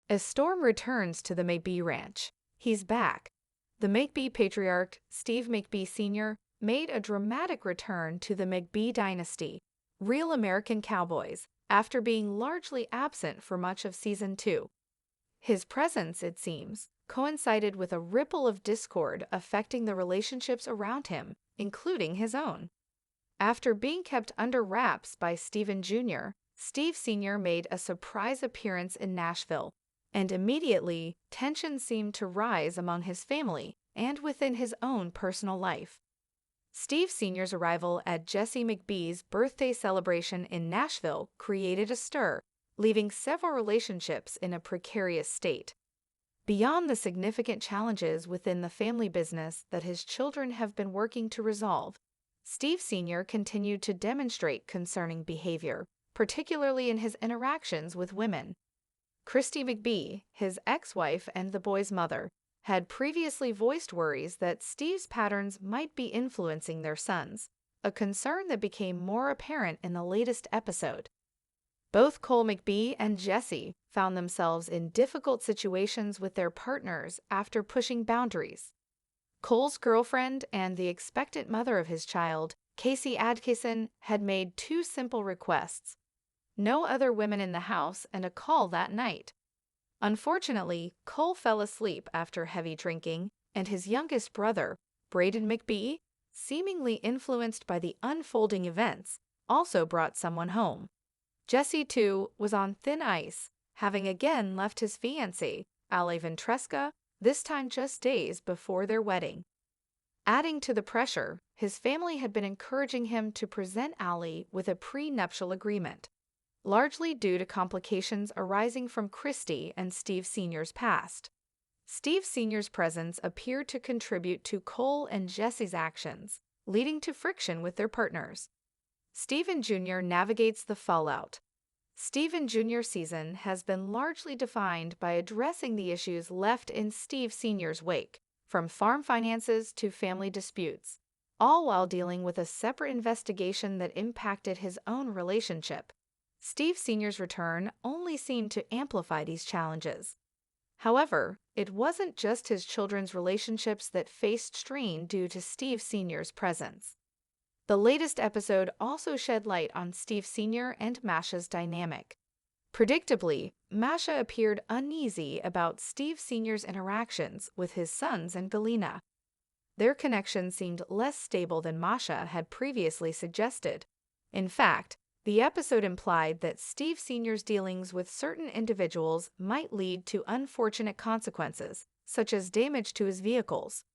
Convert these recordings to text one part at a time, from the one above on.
A storm returns to the McBee ranch. He's back. The McBee patriarch, Steve McBee Sr., made a dramatic return to the McBee Dynasty, real American cowboys, after being largely absent for much of Season 2. His presence, it seems, coincided with a ripple of discord affecting the relationships around him, including his own. After being kept under wraps by Steven Jr., Steve Sr. made a surprise appearance in Nashville, and immediately tension seemed to rise among his family and within his own personal life. Steve Sr.'s arrival at Jesse McBee's birthday celebration in Nashville created a stir, leaving several relationships in a precarious state. Beyond the significant challenges within the family business that his children have been working to resolve, Steve Sr. continued to demonstrate concerning behavior, particularly in his interactions with women. Christy McBee, his ex-wife and the boy's mother, had previously voiced worries that Steve's patterns might be influencing their sons, a concern that became more apparent in the latest episode. Both Cole McBee and Jesse found themselves in difficult situations with their partners after pushing boundaries. Cole's girlfriend and the expectant mother of his child, Casey Adkison, had made two simple requests: no other women in the house and a call that night. Unfortunately, Cole fell asleep after heavy drinking, and his youngest brother, Braden McBee, seemingly influenced by the unfolding events, also brought someone home. Jesse, too, was on thin ice, having again left his fiancée, Ale Ventresca, this time just days before their wedding. Adding to the pressure, his family had been encouraging him to present Ale with a prenuptial agreement, largely due to complications arising from Christy and Steve Sr.'s past. Steve Sr.'s presence appeared to contribute to Cole and Jesse's actions, leading to friction with their partners. Steven Jr. navigates the fallout. Steven Jr.'s season has been largely defined by addressing the issues left in Steve Sr.'s wake, from farm finances to family disputes, all while dealing with a separate investigation that impacted his own relationship. Steve Sr.'s return only seemed to amplify these challenges. However, it wasn't just his children's relationships that faced strain due to Steve Sr.'s presence. The latest episode also shed light on Steve Sr. and Masha's dynamic. Predictably, Masha appeared uneasy about Steve Sr.'s interactions with his sons and Galina. Their connection seemed less stable than Masha had previously suggested. In fact, the episode implied that Steve Sr.'s dealings with certain individuals might lead to unfortunate consequences, such as damage to his vehicles.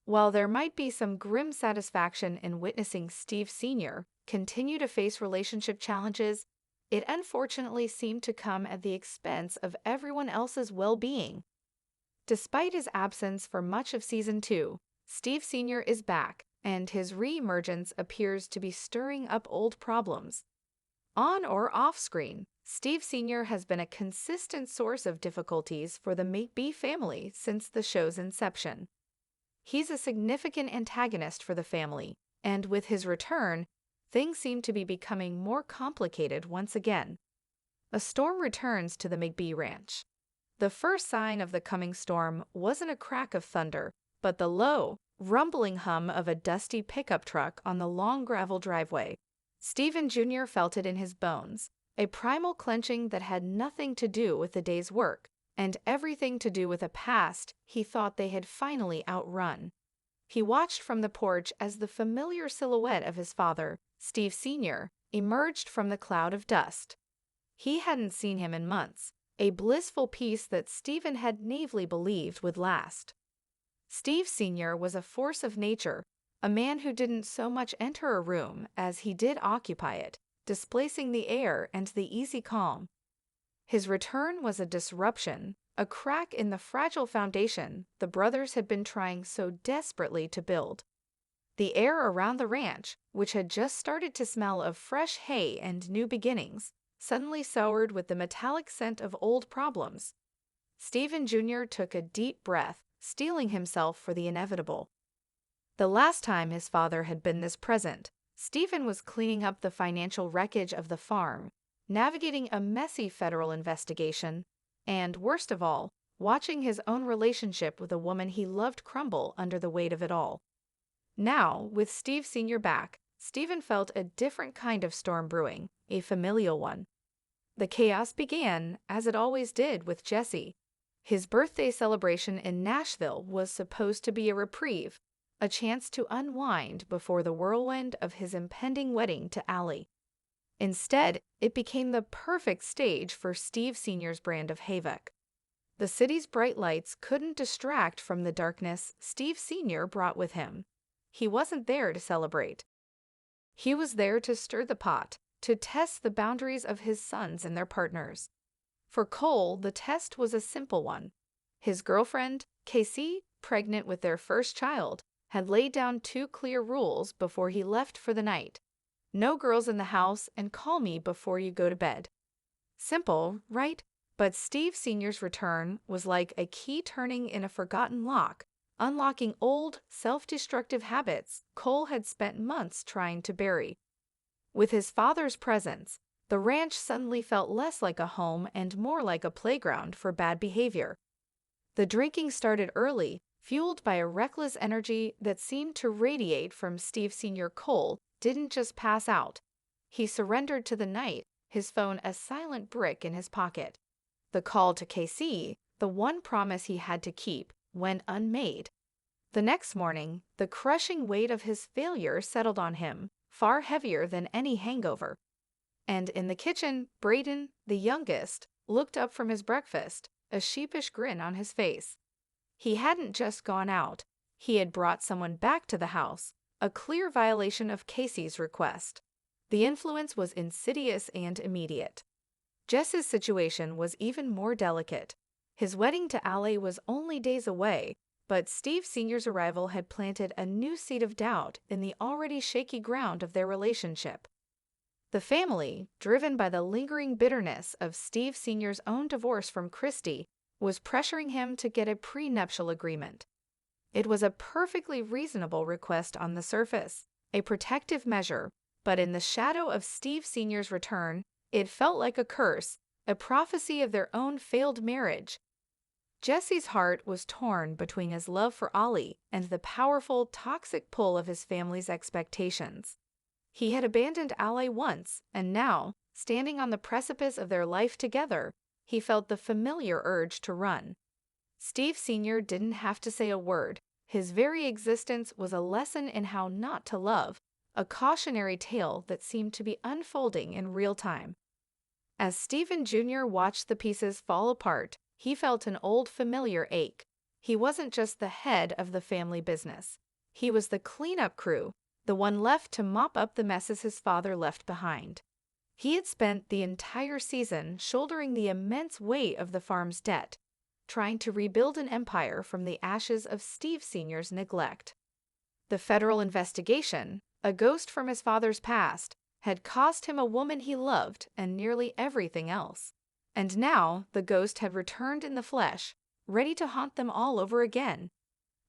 While there might be some grim satisfaction in witnessing Steve Sr. continue to face relationship challenges, it unfortunately seemed to come at the expense of everyone else's well-being. Despite his absence for much of Season 2, Steve Sr. is back, and his re-emergence appears to be stirring up old problems. On or off-screen, Steve Sr. has been a consistent source of difficulties for the McBee family since the show's inception. He's a significant antagonist for the family, and with his return, things seem to be becoming more complicated once again. A storm returns to the McBee ranch. The first sign of the coming storm wasn't a crack of thunder, but the low, rumbling hum of a dusty pickup truck on the long gravel driveway. Steven Jr. felt it in his bones, a primal clenching that had nothing to do with the day's work, and everything to do with a past he thought they had finally outrun. He watched from the porch as the familiar silhouette of his father, Steve Sr., emerged from the cloud of dust. He hadn't seen him in months, a blissful peace that Steven had naively believed would last. Steve Sr. was a force of nature, a man who didn't so much enter a room as he did occupy it, displacing the air and the easy calm. His return was a disruption, a crack in the fragile foundation the brothers had been trying so desperately to build. The air around the ranch, which had just started to smell of fresh hay and new beginnings, suddenly soured with the metallic scent of old problems. Steven Jr. took a deep breath, steeling himself for the inevitable. The last time his father had been this present, Steven was cleaning up the financial wreckage of the farm, navigating a messy federal investigation, and, worst of all, watching his own relationship with a woman he loved crumble under the weight of it all. Now, with Steve Sr. back, Stephen felt a different kind of storm brewing, a familial one. The chaos began, as it always did, with Jesse. His birthday celebration in Nashville was supposed to be a reprieve, a chance to unwind before the whirlwind of his impending wedding to Allie. Instead, it became the perfect stage for Steve Sr.'s brand of havoc. The city's bright lights couldn't distract from the darkness Steve Sr. brought with him. He wasn't there to celebrate. He was there to stir the pot, to test the boundaries of his sons and their partners. For Cole, the test was a simple one. His girlfriend, Casey, pregnant with their first child, had laid down 2 clear rules before he left for the night. No girls in the house, and call me before you go to bed. Simple, right? But Steve Sr.'s return was like a key turning in a forgotten lock, unlocking old, self-destructive habits Cole had spent months trying to bury. With his father's presence, the ranch suddenly felt less like a home and more like a playground for bad behavior. The drinking started early, fueled by a reckless energy that seemed to radiate from Steve Sr. Cole didn't just pass out. He surrendered to the night, his phone a silent brick in his pocket. The call to KC, the one promise he had to keep, went unmade. The next morning, the crushing weight of his failure settled on him, far heavier than any hangover. And in the kitchen, Braden, the youngest, looked up from his breakfast, a sheepish grin on his face. He hadn't just gone out. He had brought someone back to the house, a clear violation of Casey's request. The influence was insidious and immediate. Jess's situation was even more delicate. His wedding to Allie was only days away, but Steve Sr.'s arrival had planted a new seed of doubt in the already shaky ground of their relationship. The family, driven by the lingering bitterness of Steve Sr.'s own divorce from Christy, was pressuring him to get a prenuptial agreement. It was a perfectly reasonable request on the surface, a protective measure, but in the shadow of Steve Sr.'s return, it felt like a curse, a prophecy of their own failed marriage. Jesse's heart was torn between his love for Ollie and the powerful, toxic pull of his family's expectations. He had abandoned Allie once, and now, standing on the precipice of their life together, he felt the familiar urge to run. Steve Sr. didn't have to say a word. His very existence was a lesson in how not to love, a cautionary tale that seemed to be unfolding in real time. As Stephen Jr. watched the pieces fall apart, he felt an old familiar ache. He wasn't just the head of the family business. He was the cleanup crew, the one left to mop up the messes his father left behind. He had spent the entire season shouldering the immense weight of the farm's debt, trying to rebuild an empire from the ashes of Steve Sr.'s neglect. The federal investigation, a ghost from his father's past, had cost him a woman he loved and nearly everything else. And now the ghost had returned in the flesh, ready to haunt them all over again.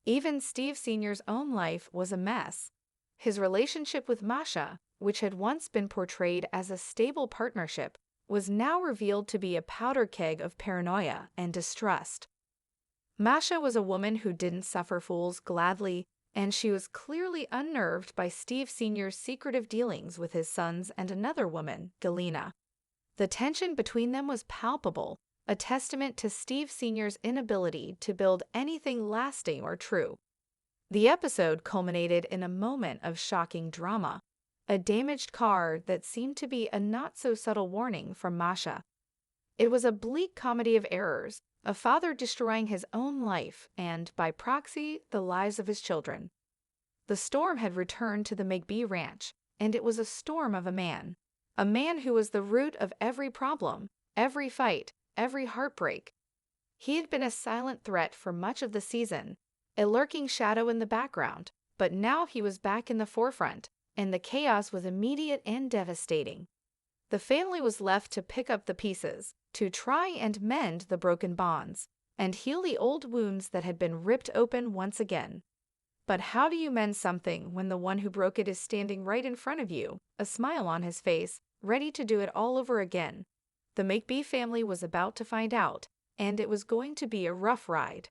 Even Steve Sr.'s own life was a mess. His relationship with Masha, which had once been portrayed as a stable partnership, was now revealed to be a powder keg of paranoia and distrust. Masha was a woman who didn't suffer fools gladly, and she was clearly unnerved by Steve Sr.'s secretive dealings with his sons and another woman, Galena. The tension between them was palpable, a testament to Steve Sr.'s inability to build anything lasting or true. The episode culminated in a moment of shocking drama, a damaged car that seemed to be a not-so-subtle warning from Masha. It was a bleak comedy of errors, a father destroying his own life and, by proxy, the lives of his children. The storm had returned to the McBee ranch, and it was a storm of a man who was the root of every problem, every fight, every heartbreak. He had been a silent threat for much of the season, a lurking shadow in the background, but now he was back in the forefront, and the chaos was immediate and devastating. The family was left to pick up the pieces, to try and mend the broken bonds, and heal the old wounds that had been ripped open once again. But how do you mend something when the one who broke it is standing right in front of you, a smile on his face, ready to do it all over again? The McBee family was about to find out, and it was going to be a rough ride.